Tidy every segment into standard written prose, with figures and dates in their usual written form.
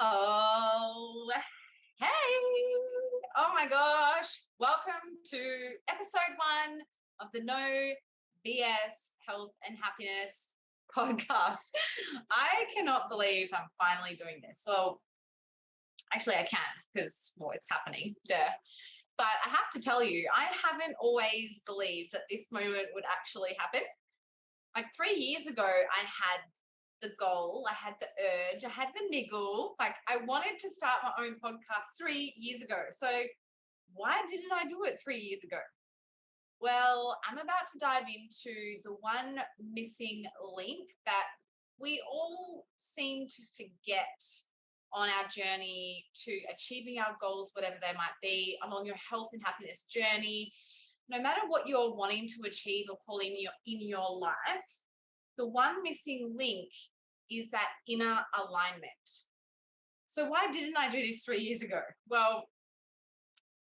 Oh, hey. Oh my gosh. Welcome to episode 1 of the No BS Health and Happiness podcast. I cannot believe I'm finally doing this. Well, actually, I can because, it's happening. Duh. But I have to tell you, I haven't always believed that this moment would actually happen. Like 3 years ago, I had the goal, I had the urge, I had the niggle. Like I wanted to start my own podcast 3 years ago. So why didn't I do it 3 years ago? Well, I'm about to dive into the one missing link that we all seem to forget on our journey to achieving our goals, whatever they might be, along your health and happiness journey. No matter what you're wanting to achieve or call in your life, the one missing link is that inner alignment. So why didn't I do this 3 years ago? Well,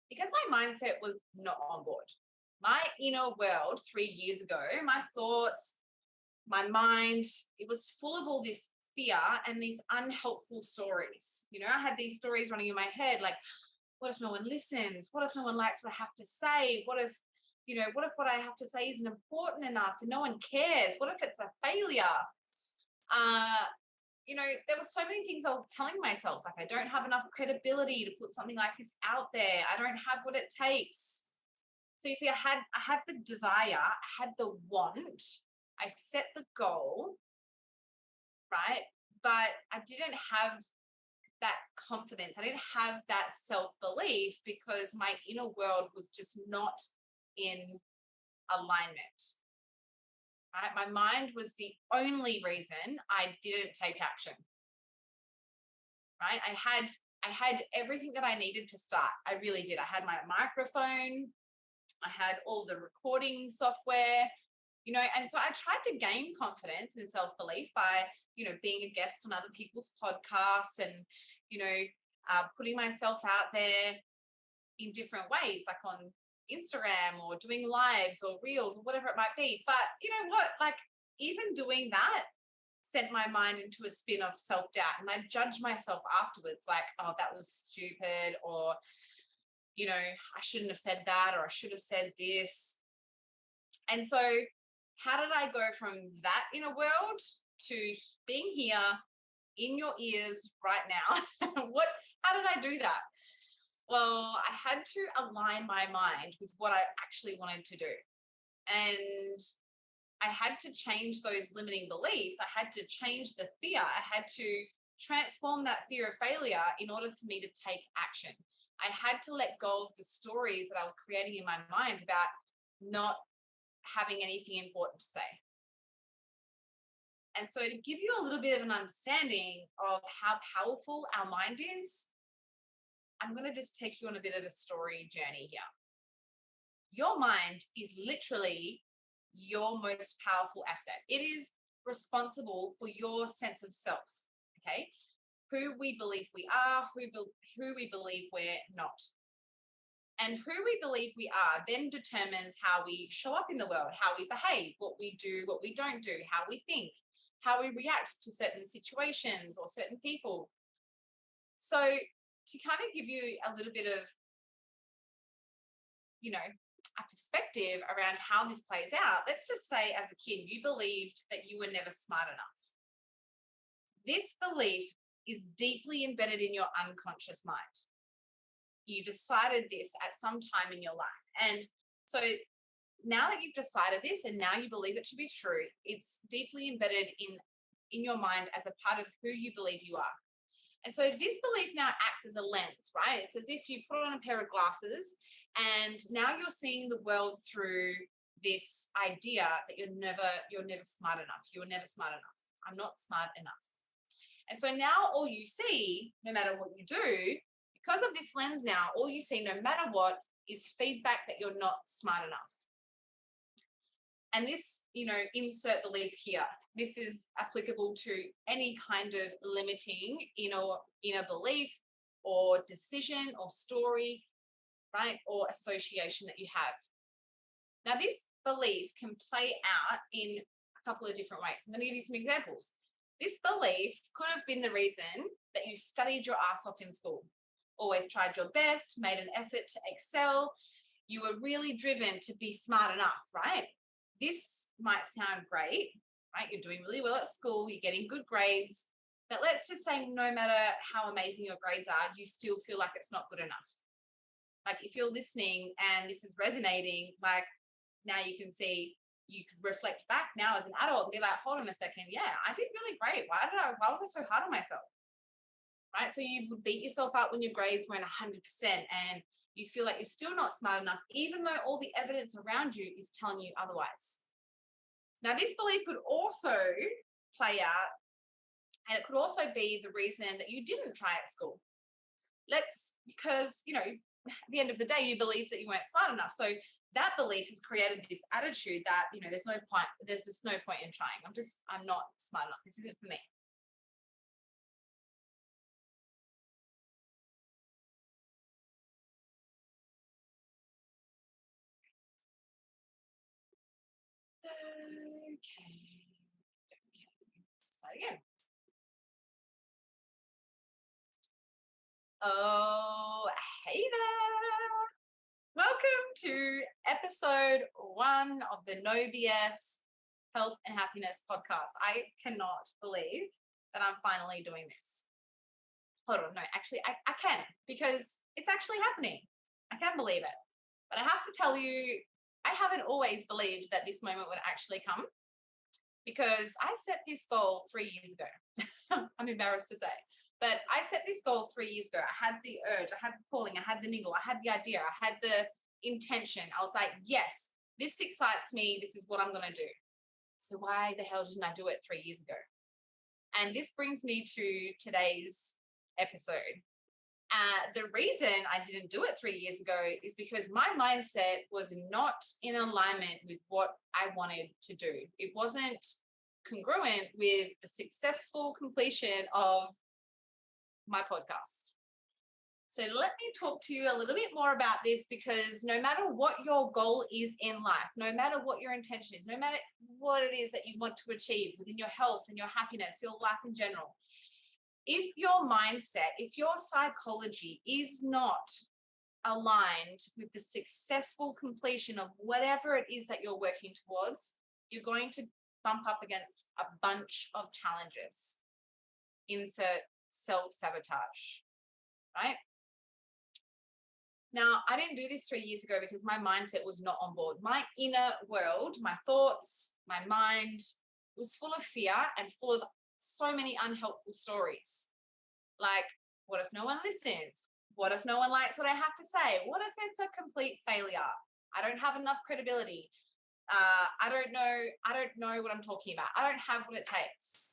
because my mindset was not on board. My inner world 3 years ago, my thoughts, my mind, it was full of all this fear and these unhelpful stories. I had these stories running in my head like, what if no one listens? What if no one likes what I have to say? What if what I have to say isn't important enough and no one cares? What if it's a failure? There were so many things I was telling myself, like I don't have enough credibility to put something like this out there. I don't have what it takes. So you see, I had the desire, I had the want, I set the goal, right? But I didn't have that confidence. I didn't have that self-belief because my inner world was just not in alignment. Right? My mind was the only reason I didn't take action. Right? I had everything that I needed to start. I really did. I had my microphone, I had all the recording software, and so I tried to gain confidence and self-belief by, being a guest on other people's podcasts and, putting myself out there in different ways, like on Instagram or doing lives or reels or whatever it might be. But you know what? Like even doing that sent my mind into a spin of self-doubt. And I judged myself afterwards like, oh, that was stupid, or, I shouldn't have said that, or I should have said this. And so how did I go from that inner world to being here in your ears right now? How did I do that? Well, I had to align my mind with what I actually wanted to do. And I had to change those limiting beliefs. I had to change the fear. I had to transform that fear of failure in order for me to take action. I had to let go of the stories that I was creating in my mind about not having anything important to say. And so to give you a little bit of an understanding of how powerful our mind is, I'm going to just take you on a bit of a story journey here. Your mind is literally your most powerful asset. It is responsible for your sense of self, okay? Who we believe we are, who we believe we're not. And who we believe we are then determines how we show up in the world, how we behave, what we do, what we don't do, how we think, how we react to certain situations or certain people. So to kind of give you a little bit of, a perspective around how this plays out, let's just say as a kid, you believed that you were never smart enough. This belief is deeply embedded in your unconscious mind. You decided this at some time in your life. And so now that you've decided this and now you believe it to be true, it's deeply embedded in your mind as a part of who you believe you are. And so this belief now acts as a lens, right? It's as if you put on a pair of glasses and now you're seeing the world through this idea that you're never smart enough. You're never smart enough. I'm not smart enough. And so now all you see, no matter what you do, because of this lens now, all you see, no matter what, is feedback that you're not smart enough. And this, insert belief here, this is applicable to any kind of limiting inner belief or decision or story, right, or association that you have. Now, this belief can play out in a couple of different ways. I'm going to give you some examples. This belief could have been the reason that you studied your ass off in school, always tried your best, made an effort to excel. You were really driven to be smart enough, right? This might sound great, right? You're doing really well at school, you're getting good grades, but let's just say no matter how amazing your grades are, you still feel like it's not good enough. Like if you're listening and this is resonating, like now you can see, you could reflect back now as an adult and be like, hold on a second, yeah, I did really great. Why was I so hard on myself? Right? So you would beat yourself up when your grades weren't 100% and you feel like you're still not smart enough, even though all the evidence around you is telling you otherwise. Now, this belief could also play out, and it could also be the reason that you didn't try at school. Because, at the end of the day, you believe that you weren't smart enough. So that belief has created this attitude that, there's just no point in trying. I'm not smart enough. This isn't for me. Okay. Start again. Oh, hey there. Welcome to episode 1 of the No BS Health and Happiness podcast. I cannot believe that I'm finally doing this. Hold on, no, actually, I can, because it's actually happening. I can't believe it. But I have to tell you, I haven't always believed that this moment would actually come, because I set this goal 3 years ago. I'm embarrassed to say. But I set this goal 3 years ago. I had the urge, I had the calling, I had the niggle, I had the idea, I had the intention. I was like, yes, this excites me. This is what I'm going to do. So why the hell didn't I do it 3 years ago? And this brings me to today's episode. The reason I didn't do it 3 years ago is because my mindset was not in alignment with what I wanted to do. It wasn't congruent with the successful completion of my podcast. So let me talk to you a little bit more about this, because no matter what your goal is in life, no matter what your intention is, no matter what it is that you want to achieve within your health and your happiness, your life in general, if your mindset, if your psychology is not aligned with the successful completion of whatever it is that you're working towards, you're going to bump up against a bunch of challenges. Insert self-sabotage, right? Now, I didn't do this 3 years ago because my mindset was not on board. My inner world, my thoughts, my mind was full of fear and full of so many unhelpful stories. Like, what if no one listens? What if no one likes what I have to say? What if it's a complete failure? I don't have enough credibility. I don't know what I'm talking about. I don't have what it takes.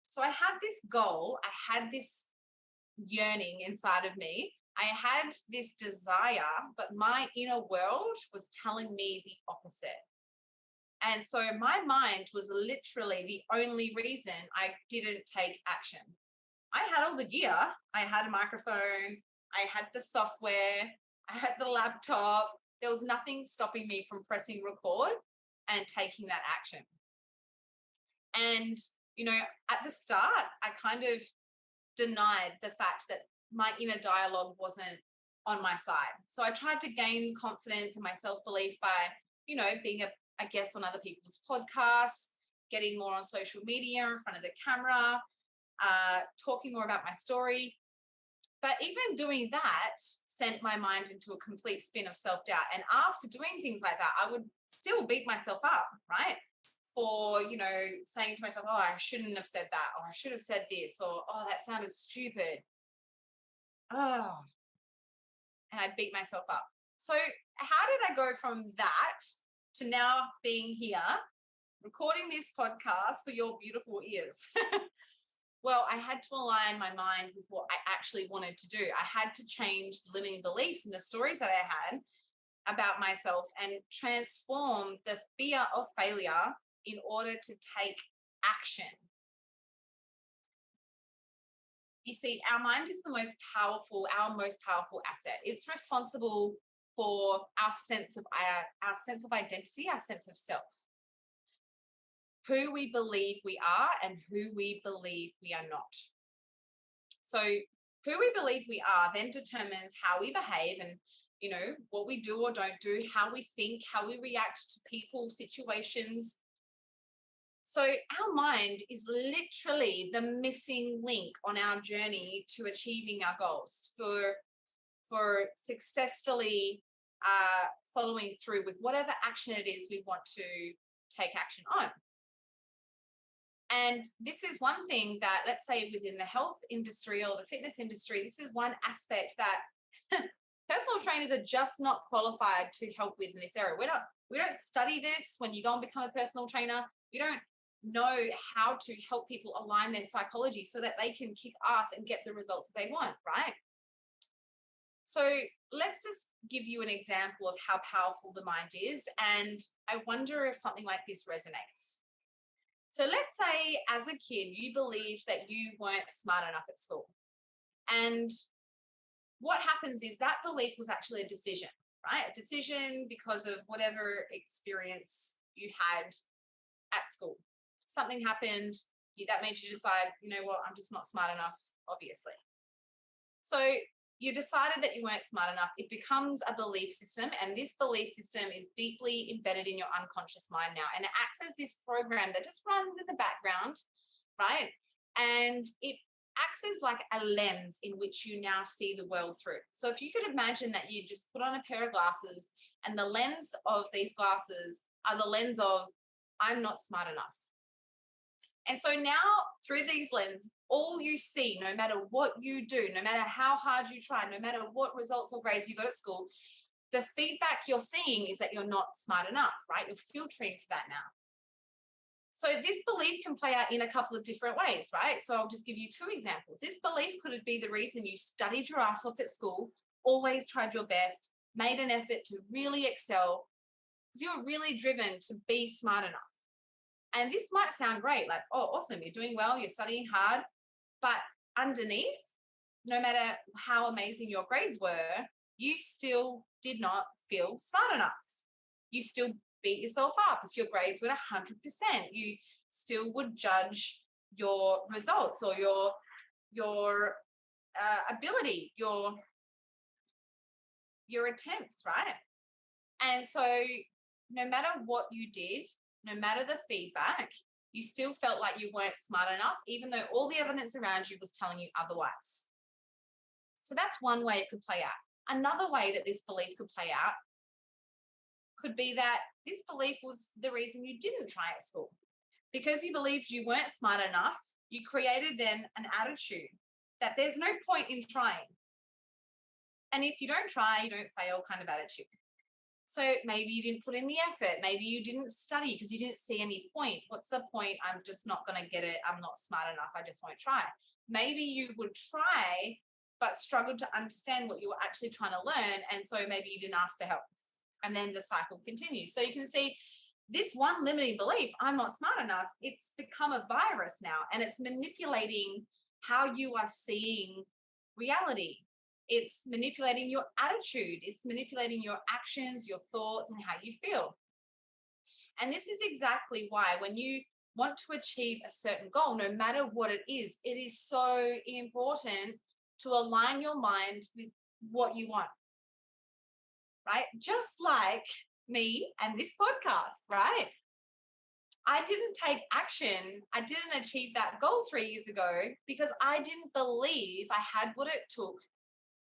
So I had this goal. I had this yearning inside of me. I had this desire, but my inner world was telling me the opposite. And so my mind was literally the only reason I didn't take action. I had all the gear. I had a microphone. I had the software. I had the laptop. There was nothing stopping me from pressing record and taking that action. And, at the start, I kind of denied the fact that my inner dialogue wasn't on my side. So I tried to gain confidence and my self-belief by, being a guest on other people's podcasts, getting more on social media in front of the camera, talking more about my story. But even doing that sent my mind into a complete spin of self-doubt. And after doing things like that, I would still beat myself up, right? For, saying to myself, oh, I shouldn't have said that, or I should have said this, or, oh, that sounded stupid. Oh, and I'd beat myself up. So how did I go from that to now being here, recording this podcast for your beautiful ears? Well, I had to align my mind with what I actually wanted to do. I had to change the limiting beliefs and the stories that I had about myself and transform the fear of failure in order to take action. You see, our mind is our most powerful asset. It's responsible for our sense of identity, our sense of self. who we believe we are and who we believe we are not. So who we believe we are then determines how we behave and, what we do or don't do, how we think, how we react to people, situations. So our mind is literally the missing link on our journey to achieving our goals, for successfully following through with whatever action it is we want to take action on. And this is one thing that, let's say, within the health industry or the fitness industry, this is one aspect that personal trainers are just not qualified to help with in this area. We don't study this when you go and become a personal trainer. We don't know how to help people align their psychology so that they can kick ass and get the results that they want, right? So let's just give you an example of how powerful the mind is. And I wonder if something like this resonates. So let's say as a kid, you believed that you weren't smart enough at school. And what happens is that belief was actually a decision, right? A decision because of whatever experience you had at school. Something happened, that made you decide, you know what, I'm just not smart enough, obviously. So you decided that you weren't smart enough. It becomes a belief system, and this belief system is deeply embedded in your unconscious mind now. And it acts as this program that just runs in the background, right? And it acts as like a lens in which you now see the world through. So if you could imagine that you just put on a pair of glasses, and the lens of these glasses are the lens of, I'm not smart enough. And so now through these lenses, all you see, no matter what you do, no matter how hard you try, no matter what results or grades you got at school, the feedback you're seeing is that you're not smart enough, right? You're filtering for that now. So this belief can play out in a couple of different ways, right? So I'll just give you two examples. This belief could be the reason you studied your ass off at school, always tried your best, made an effort to really excel, because you're really driven to be smart enough. And this might sound great, like, oh, awesome, you're doing well, you're studying hard, but underneath, no matter how amazing your grades were, you still did not feel smart enough. You still beat yourself up. If your grades were 100%, you still would judge your results or your ability, your attempts, right? And so no matter what you did, no matter the feedback, you still felt like you weren't smart enough, even though all the evidence around you was telling you otherwise. So that's one way it could play out. Another way that this belief could play out could be that this belief was the reason you didn't try at school. Because you believed you weren't smart enough, you created then an attitude that there's no point in trying. And if you don't try, you don't fail kind of attitude. So maybe you didn't put in the effort. Maybe you didn't study because you didn't see any point. What's the point? I'm just not going to get it. I'm not smart enough. I just won't try. Maybe you would try, but struggled to understand what you were actually trying to learn. And so maybe you didn't ask for help. And then the cycle continues. So you can see this one limiting belief, I'm not smart enough, it's become a virus now. And it's manipulating how you are seeing reality. It's manipulating your attitude. It's manipulating your actions, your thoughts, and how you feel. And this is exactly why when you want to achieve a certain goal, no matter what it is so important to align your mind with what you want, right? Just like me and this podcast, right? I didn't take action. I didn't achieve that goal 3 years ago because I didn't believe I had what it took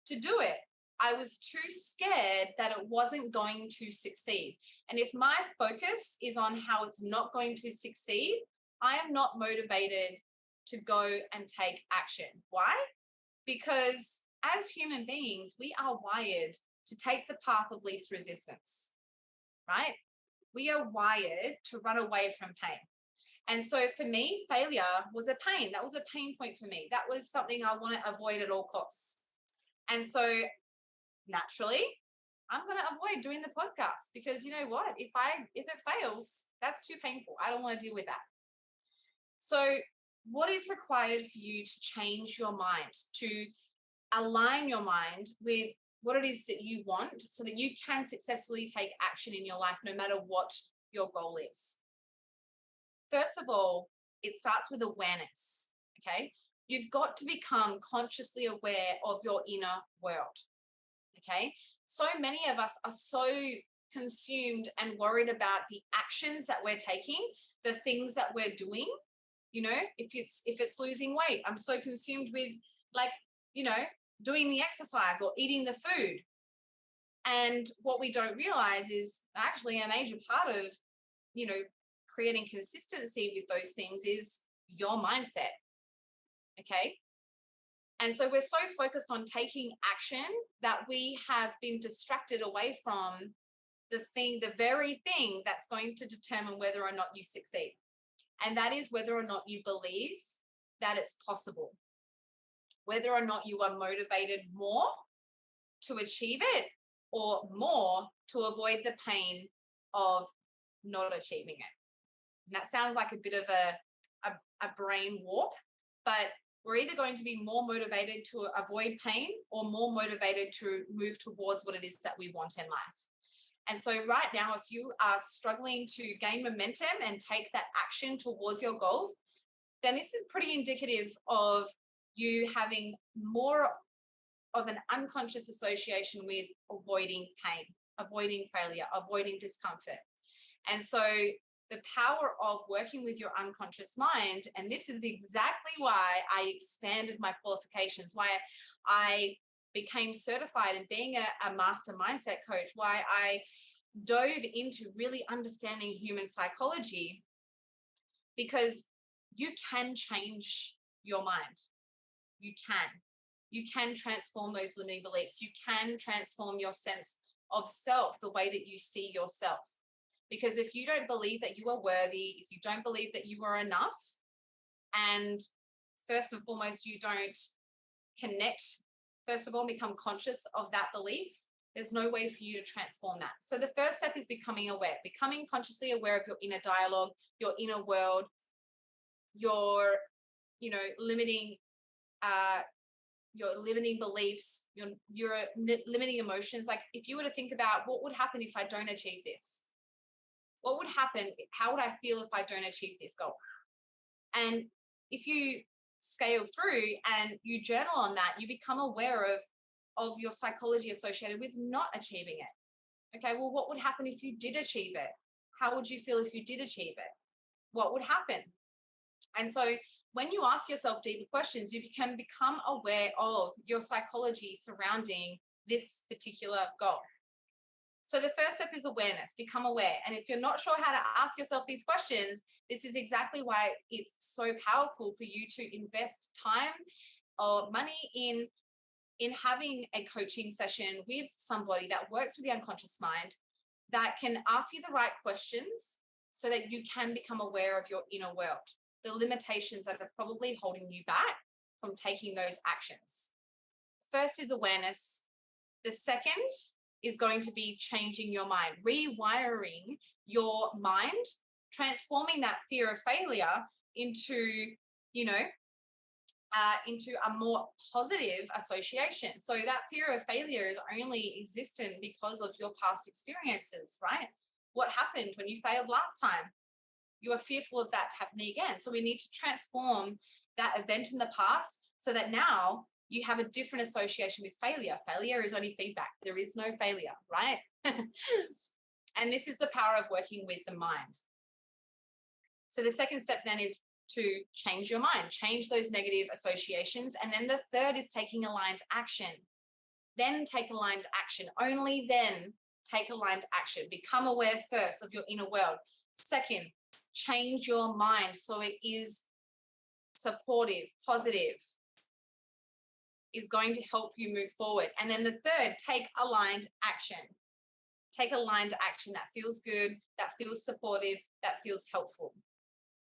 to do it. I was too scared that it wasn't going to succeed. And if my focus is on how it's not going to succeed, I am not motivated to go and take action. Why? Because as human beings, we are wired to take the path of least resistance, right? We are wired to run away from pain. And so for me, failure was a pain. That was a pain point for me. That was something I want to avoid at all costs. And so naturally, I'm going to avoid doing the podcast because you know what? If it fails, that's too painful. I don't want to deal with that. So what is required for you to change your mind, to align your mind with what it is that you want so that you can successfully take action in your life no matter what your goal is? first of all, it starts with awareness, okay? You've got to become consciously aware of your inner world, okay? So many of us are so consumed and worried about the actions that we're taking, the things that we're doing. You know, if it's losing weight, I'm so consumed with, like, you know, doing the exercise or eating the food. And what we don't realize is actually a major part of, you know, creating consistency with those things is your mindset. Okay. And so we're so focused on taking action that we have been distracted away from the very thing that's going to determine whether or not you succeed. And that is whether or not you believe that it's possible, whether or not you are motivated more to achieve it or more to avoid the pain of not achieving it. And that sounds like a bit of a brain warp, but we're either going to be more motivated to avoid pain or more motivated to move towards what it is that we want in life. And so right now, if you are struggling to gain momentum and take that action towards your goals, then this is pretty indicative of you having more of an unconscious association with avoiding pain, avoiding failure, avoiding discomfort. And so the power of working with your unconscious mind, and this is exactly why I expanded my qualifications, why I became certified in being a master mindset coach, why I dove into really understanding human psychology, because you can change your mind. You can transform those limiting beliefs. You can transform your sense of self, the way that you see yourself. Because if you don't believe that you are worthy, if you don't believe that you are enough, and first and foremost, you don't connect, first of all, become conscious of that belief, there's no way for you to transform that. So the first step is becoming aware, becoming consciously aware of your inner dialogue, your inner world, your, you know, limiting beliefs, your limiting emotions. Like if you were to think about what would happen if I don't achieve this, what would happen? How would I feel if I don't achieve this goal? And if you scale through and you journal on that, you become aware of your psychology associated with not achieving it. Okay, well, what would happen if you did achieve it? How would you feel if you did achieve it? What would happen? And so when you ask yourself deeper questions, you can become aware of your psychology surrounding this particular goal. So the first step is awareness, become aware. And if you're not sure how to ask yourself these questions, this is exactly why it's so powerful for you to invest time or money in having a coaching session with somebody that works with the unconscious mind, that can ask you the right questions so that you can become aware of your inner world, the limitations that are probably holding you back from taking those actions. First is awareness. The second is going to be changing your mind, rewiring your mind, transforming that fear of failure into, into a more positive association. So that fear of failure is only existent because of your past experiences, right? What happened when you failed last time? You are fearful of that happening again. So we need to transform that event in the past so that now you have a different association with failure. Failure is only feedback. There is no failure, right? And this is the power of working with the mind. So the second step then is to change your mind, change those negative associations. And then the third is taking aligned action. Then take aligned action. Only then take aligned action. Become aware first of your inner world. Second, change your mind so it is supportive, positive, is going to help you move forward. And then the third, take aligned action. Take aligned action that feels good, that feels supportive, that feels helpful,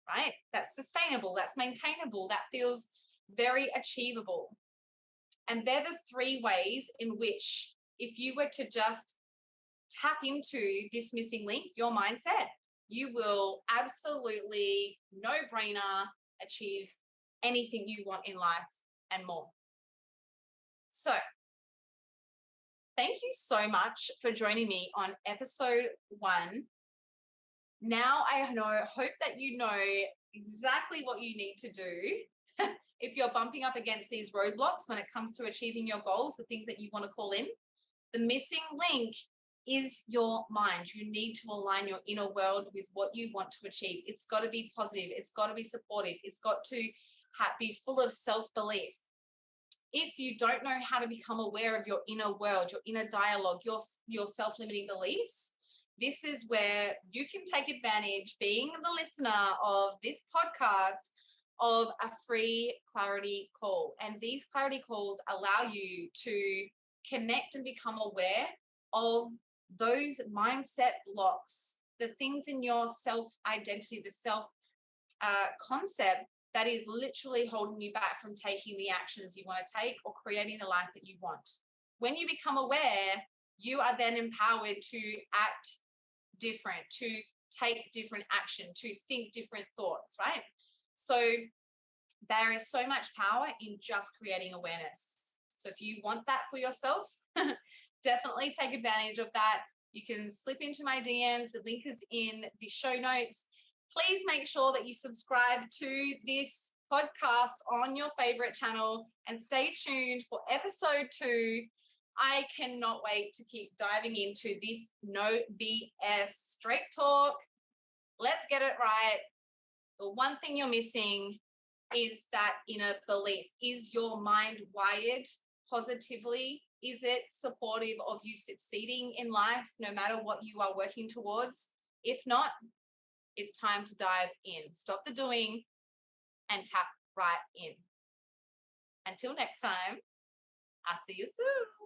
right? That's sustainable, that's maintainable, that feels very achievable. And they're the three ways in which, if you were to just tap into this missing link, your mindset, you will absolutely, no brainer, achieve anything you want in life and more. So thank you so much for joining me on episode 1, Now I hope that you know exactly what you need to do if you're bumping up against these roadblocks when it comes to achieving your goals, the things that you want to call in. The missing link is your mind. You need to align your inner world with what you want to achieve. It's got to be positive. It's got to be supportive. It's got to be full of self-belief. If you don't know how to become aware of your inner world, your inner dialogue, your self-limiting beliefs, this is where you can take advantage, being the listener of this podcast, of a free clarity call. And these clarity calls allow you to connect and become aware of those mindset blocks, the things in your self-identity, the self-concept that is literally holding you back from taking the actions you want to take or creating the life that you want. When you become aware, you are then empowered to act different, to take different action, to think different thoughts, right? So there is so much power in just creating awareness. So if you want that for yourself, definitely take advantage of that. You can slip into my DMs. The link is in the show notes. Please make sure that you subscribe to this podcast on your favorite channel and stay tuned for episode 2. I cannot wait to keep diving into this no BS straight talk. Let's get it right. The one thing you're missing is that inner belief. Is your mind wired positively? Is it supportive of you succeeding in life, no matter what you are working towards? If not, it's time to dive in. Stop the doing and tap right in. Until next time, I'll see you soon.